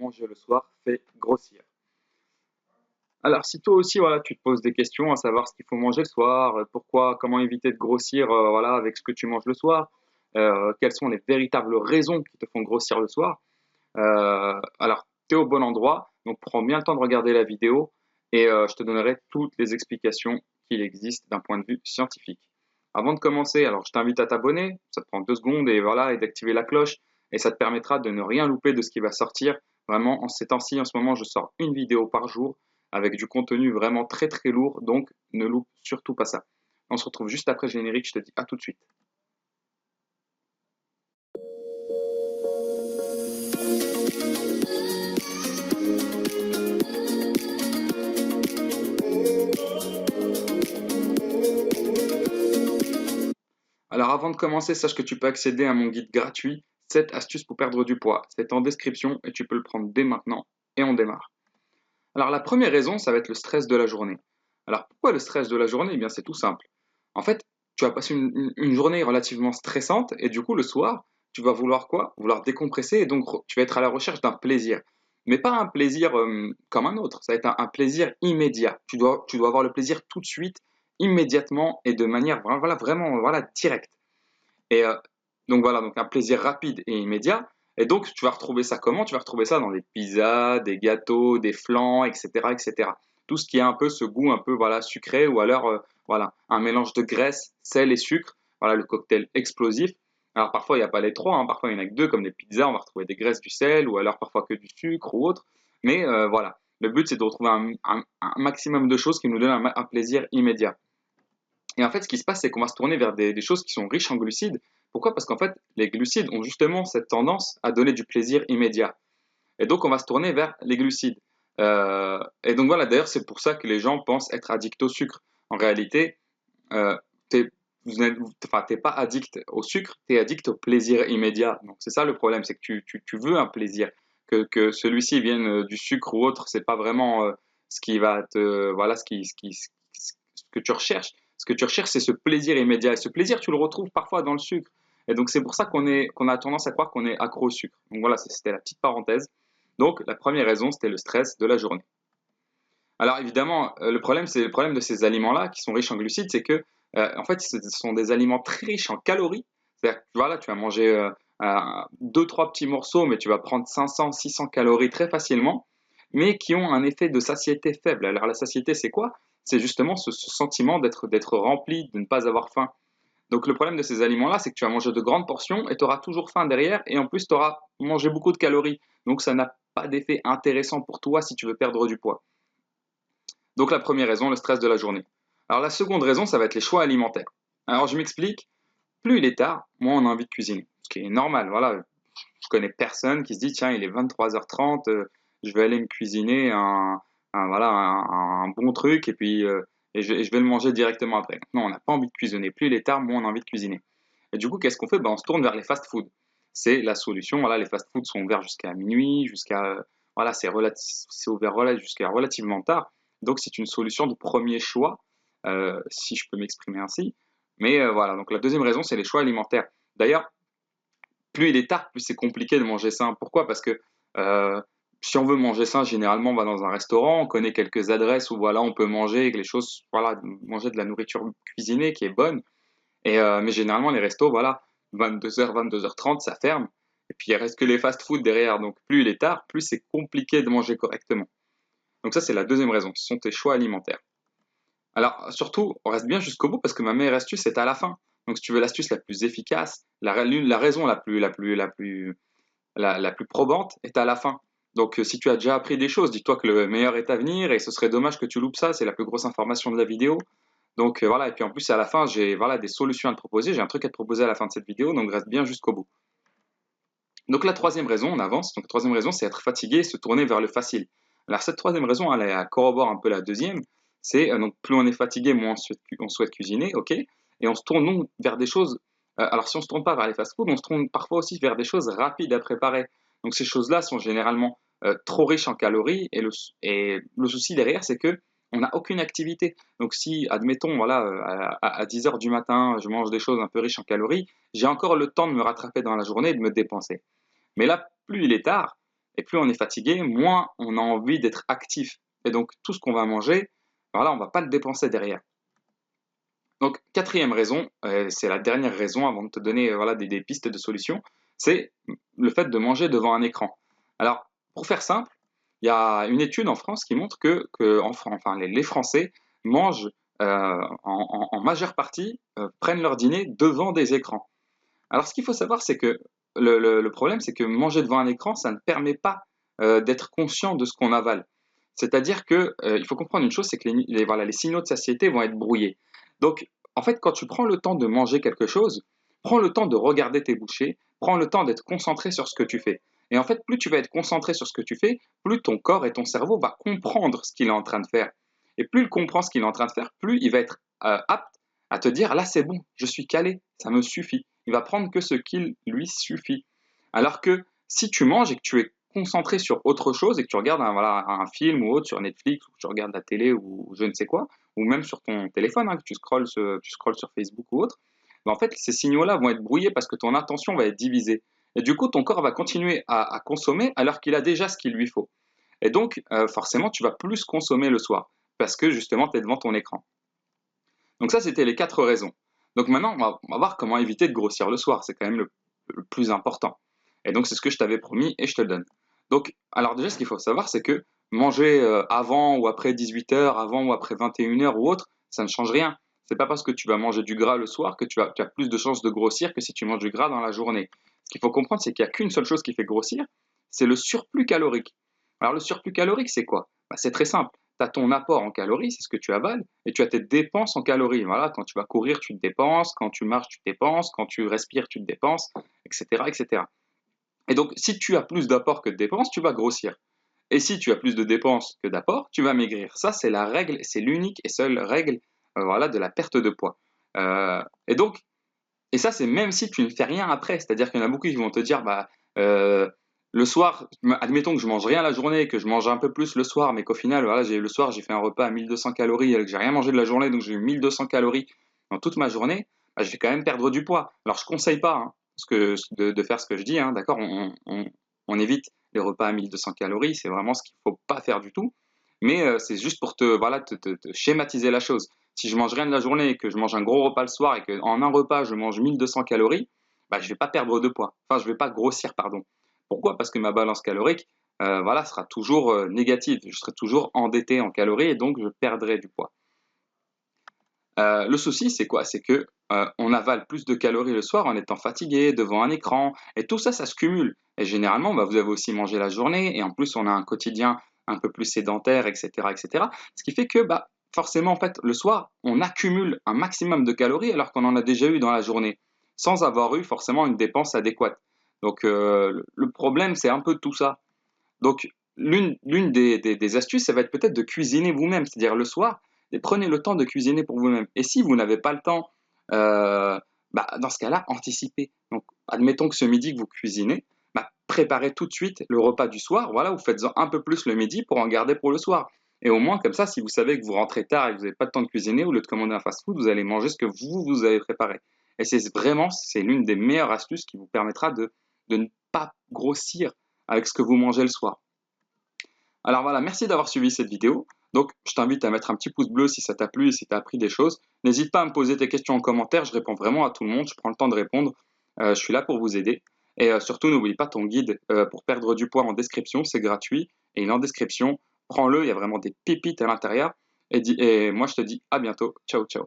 manger le soir fait grossir. Alors, si toi aussi, voilà, tu te poses des questions à savoir ce qu'il faut manger le soir, pourquoi, comment éviter de grossir, voilà, avec ce que tu manges le soir, quelles sont les véritables raisons qui te font grossir le soir, alors, tu es au bon endroit, donc prends bien le temps de regarder la vidéo et je te donnerai toutes les explications qu'il existe d'un point de vue scientifique. Avant de commencer, alors je t'invite à t'abonner, ça te prend 2 secondes et voilà, et d'activer la cloche et ça te permettra de ne rien louper de ce qui va sortir. Vraiment, en ces temps-ci, en ce moment, je sors une vidéo par jour avec du contenu vraiment très très lourd, donc ne loupe surtout pas ça. On se retrouve juste après le générique, je te dis à tout de suite. Alors avant de commencer, sache que tu peux accéder à mon guide gratuit 7 astuces pour perdre du poids. C'est en description et tu peux le prendre dès maintenant et on démarre. Alors la première raison, ça va être le stress de la journée. Alors pourquoi le stress de la journée? Eh bien c'est tout simple. En fait, tu vas passer une journée relativement stressante et du coup le soir, tu vas vouloir quoi? Vouloir décompresser et donc tu vas être à la recherche d'un plaisir. Mais pas un plaisir comme un autre, ça va être un plaisir immédiat. Tu dois avoir le plaisir tout de suite, immédiatement et de manière voilà, vraiment voilà, directe. Et donc voilà, donc un plaisir rapide et immédiat. Et donc tu vas retrouver ça comment? Tu vas retrouver ça dans des pizzas, des gâteaux, des flans, etc., etc. Tout ce qui a un peu ce goût un peu voilà sucré ou alors voilà un mélange de graisse, sel et sucre. Voilà le cocktail explosif. Alors parfois il n'y a pas les trois, hein, parfois il n'y en a que deux comme les pizzas, on va retrouver des graisses, du sel ou alors parfois que du sucre ou autre. Mais voilà, le but c'est de retrouver un maximum de choses qui nous donnent un plaisir immédiat. Et en fait, ce qui se passe, c'est qu'on va se tourner vers des choses qui sont riches en glucides. Pourquoi? Parce qu'en fait, les glucides ont justement cette tendance à donner du plaisir immédiat. Et donc, on va se tourner vers les glucides. Et donc voilà, d'ailleurs, c'est pour ça que les gens pensent être addicts au sucre. En réalité, euh, t'es, enfin, t'es pas addict au sucre, tu es addict au plaisir immédiat. Donc c'est ça le problème, c'est que tu veux un plaisir. Que celui-ci vienne du sucre ou autre, c'est pas vraiment ce qui va te, voilà, ce que tu recherches. Ce que tu recherches, c'est ce plaisir immédiat. Et ce plaisir, tu le retrouves parfois dans le sucre. Et donc c'est pour ça qu'on a tendance à croire qu'on est accro au sucre. Donc voilà, c'était la petite parenthèse. Donc la première raison, c'était le stress de la journée. Alors évidemment, le problème, c'est le problème de ces aliments-là qui sont riches en glucides, c'est que en fait, ce sont des aliments très riches en calories. C'est-à-dire que voilà, tu vas manger deux, trois petits morceaux, mais tu vas prendre 500, 600 calories très facilement, mais qui ont un effet de satiété faible. Alors la satiété, c'est quoi? C'est justement ce sentiment d'être rempli, de ne pas avoir faim. Donc le problème de ces aliments-là, c'est que tu vas manger de grandes portions et tu auras toujours faim derrière, et en plus, tu auras mangé beaucoup de calories. Donc ça n'a pas d'effet intéressant pour toi si tu veux perdre du poids. Donc la première raison, le stress de la journée. Alors la seconde raison, ça va être les choix alimentaires. Alors je m'explique, plus il est tard, moins on a envie de cuisiner. Ce qui est normal, voilà. Je connais personne qui se dit, tiens, il est 23h30, je vais aller me cuisiner voilà, un bon truc et je vais le manger directement après. Non, on n'a pas envie de cuisiner. Plus il est tard, moins on a envie de cuisiner. Et du coup, qu'est-ce qu'on fait? Ben, on se tourne vers les fast-foods. C'est la solution. Voilà, les fast-foods sont ouverts jusqu'à minuit, voilà, c'est ouvert jusqu'à relativement tard. Donc, c'est une solution de premier choix, si je peux m'exprimer ainsi. Mais voilà, donc la deuxième raison, c'est les choix alimentaires. D'ailleurs, plus il est tard, plus c'est compliqué de manger sain. Pourquoi? Parce que si on veut manger sain, généralement, on va dans un restaurant, on connaît quelques adresses où voilà, on peut manger les choses, voilà, manger de la nourriture cuisinée qui est bonne. Mais généralement, les restos, voilà, 22h, 22h30, ça ferme. Et puis, il reste que les fast-food derrière. Donc, plus il est tard, plus c'est compliqué de manger correctement. Donc, ça, c'est la deuxième raison. Ce sont tes choix alimentaires. Alors, surtout, on reste bien jusqu'au bout parce que ma meilleure astuce, c'est à la fin. Donc, si tu veux l'astuce la plus efficace, la raison la plus probante est à la fin. Donc, si tu as déjà appris des choses, dis-toi que le meilleur est à venir et ce serait dommage que tu loupes ça. C'est la plus grosse information de la vidéo. Donc voilà, et puis en plus à la fin, j'ai voilà, des solutions à te proposer, j'ai un truc à te proposer à la fin de cette vidéo, donc reste bien jusqu'au bout. Donc la troisième raison, on avance, donc la troisième raison, c'est être fatigué et se tourner vers le facile. Alors cette troisième raison, elle corrobore un peu la deuxième, c'est donc plus on est fatigué, moins on souhaite cuisiner, ok, et on se tourne donc vers des choses, alors si on se tourne pas vers les fast-foods, on se tourne parfois aussi vers des choses rapides à préparer. Donc ces choses-là sont généralement trop riches en calories, et le souci derrière, c'est que on n'a aucune activité. Donc si, admettons, voilà, à 10 heures du matin, je mange des choses un peu riches en calories, j'ai encore le temps de me rattraper dans la journée et de me dépenser. Mais là, plus il est tard, Et plus on est fatigué, moins on a envie d'être actif. Et donc, tout ce qu'on va manger, voilà, on ne va pas le dépenser derrière. Donc, quatrième raison, c'est la dernière raison avant de te donner voilà, des pistes de solutions, c'est le fait de manger devant un écran. Alors, pour faire simple, il y a une étude en France qui montre que les Français mangent en majeure partie, prennent leur dîner devant des écrans. Alors, ce qu'il faut savoir, c'est que le problème, c'est que manger devant un écran, ça ne permet pas d'être conscient de ce qu'on avale. C'est-à-dire que il faut comprendre une chose, c'est que voilà, les signaux de satiété vont être brouillés. Donc, en fait, quand tu prends le temps de manger quelque chose, prends le temps de regarder tes bouchées, prends le temps d'être concentré sur ce que tu fais. Et en fait, plus tu vas être concentré sur ce que tu fais, plus ton corps et ton cerveau va comprendre ce qu'il est en train de faire. Et plus il comprend ce qu'il est en train de faire, plus il va être apte à te dire, là c'est bon, je suis calé, ça me suffit. Il va prendre que ce qu'il lui suffit. Alors que si tu manges et que tu es concentré sur autre chose et que tu regardes un film ou autre sur Netflix, ou que tu regardes la télé ou je ne sais quoi, ou même sur ton téléphone, que tu scrolles sur Facebook ou autre, ben en fait, ces signaux-là vont être brouillés parce que ton attention va être divisée. Et du coup, ton corps va continuer à consommer alors qu'il a déjà ce qu'il lui faut. Et donc, forcément, tu vas plus consommer le soir parce que justement, tu es devant ton écran. Donc ça, c'était les 4 raisons. Donc maintenant, on va voir comment éviter de grossir le soir. C'est quand même le plus important. Et donc, c'est ce que je t'avais promis et je te le donne. Donc, alors déjà, ce qu'il faut savoir, c'est que manger avant ou après 18 heures, avant ou après 21 heures ou autre, ça ne change rien. C'est pas parce que tu vas manger du gras le soir que tu as plus de chances de grossir que si tu manges du gras dans la journée. Ce qu'il faut comprendre, c'est qu'il n'y a qu'une seule chose qui fait grossir, c'est le surplus calorique. Alors, le surplus calorique, c'est quoi? C'est très simple. Tu as ton apport en calories, c'est ce que tu avales, et tu as tes dépenses en calories. Voilà, quand tu vas courir, tu te dépenses, quand tu marches, tu te dépenses, quand tu respires, tu te dépenses, etc., etc. Et donc, si tu as plus d'apport que de dépenses, tu vas grossir. Et si tu as plus de dépenses que d'apport, tu vas maigrir. Ça, c'est la règle, c'est l'unique et seule règle voilà, de la perte de poids. Et donc, et ça, c'est même si tu ne fais rien après. C'est-à-dire qu'il y en a beaucoup qui vont te dire, euh, le soir, admettons que je mange rien la journée, que je mange un peu plus le soir, mais qu'au final, voilà, le soir, j'ai fait un repas à 1200 calories et que j'ai rien mangé de la journée, donc j'ai eu 1200 calories dans toute ma journée, je vais quand même perdre du poids. Alors, je conseille pas de faire ce que je dis, d'accord, on évite les repas à 1200 calories, c'est vraiment ce qu'il faut pas faire du tout. Mais c'est juste pour voilà, te schématiser la chose. Si je mange rien de la journée et que je mange un gros repas le soir et qu'en un repas, je mange 1200 calories, je ne vais pas perdre de poids. Enfin, je ne vais pas grossir, pardon. Pourquoi? Parce que ma balance calorique voilà, sera toujours négative. Je serai toujours endetté en calories et donc je perdrai du poids. Le souci, c'est quoi? C'est que on avale plus de calories le soir en étant fatigué, devant un écran, et tout ça, ça se cumule. Et généralement, vous avez aussi mangé la journée, et en plus, on a un quotidien un peu plus sédentaire, etc., etc. Ce qui fait que, forcément, en fait, le soir, on accumule un maximum de calories alors qu'on en a déjà eu dans la journée, sans avoir eu forcément une dépense adéquate. Donc, le problème, c'est un peu tout ça. Donc, l'une des astuces, ça va être peut-être de cuisiner vous-même, c'est-à-dire le soir, et prenez le temps de cuisiner pour vous-même. Et si vous n'avez pas le temps, dans ce cas-là, anticipez. Donc, admettons que ce midi que vous cuisinez, préparez tout de suite le repas du soir, voilà, vous faites-en un peu plus le midi pour en garder pour le soir. Et au moins, comme ça, si vous savez que vous rentrez tard et que vous n'avez pas le temps de cuisiner, au lieu de commander un fast-food, vous allez manger ce que vous avez préparé. Et c'est l'une des meilleures astuces qui vous permettra de ne pas grossir avec ce que vous mangez le soir. Alors voilà, merci d'avoir suivi cette vidéo. Donc, je t'invite à mettre un petit pouce bleu si ça t'a plu et si tu as appris des choses. N'hésite pas à me poser tes questions en commentaire, je réponds vraiment à tout le monde, je prends le temps de répondre. Je suis là pour vous aider. Et surtout, n'oublie pas ton guide pour perdre du poids en description, c'est gratuit. Et il est en description, prends-le, il y a vraiment des pépites à l'intérieur. Et moi, je te dis à bientôt. Ciao, ciao.